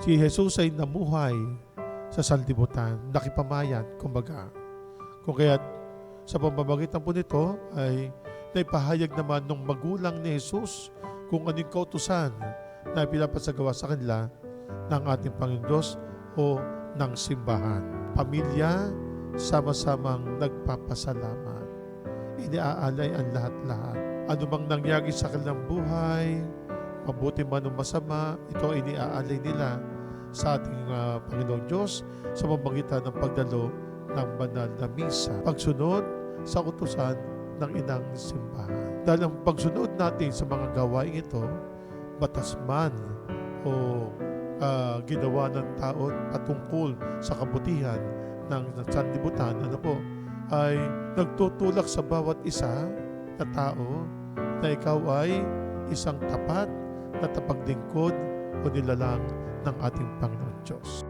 Si Jesus ay namuhay sa sanlibutan, nakipamayan, kumbaga. Kung kaya't sa pamamagitan po nito ay naipahayag naman ng magulang ni Jesus kung anong kautusan na pinapasagawa sa kanila ng ating Panginoon Diyos o ng simbahan. Pamilya, sama-samang nagpapasalamat. Iniaalay ang lahat-lahat. Ano mang nangyari sa kanilang buhay, mabuti man o masama, ito ay iniaalay nila sa ating Panginoong Diyos sa pamamagitan ng pagdalo ng banal na misa. Pagsunod sa utusan ng inang simbahan. Dahil ang pagsunod natin sa mga gawain ito, batas man o ginawa ng tao patungkol sa kabutihan ng sanlibutan, ay nagtutulak sa bawat isa na tao na ikaw ay isang tapat na tapaglingkod o nilalang ng ating Panginoon Diyos.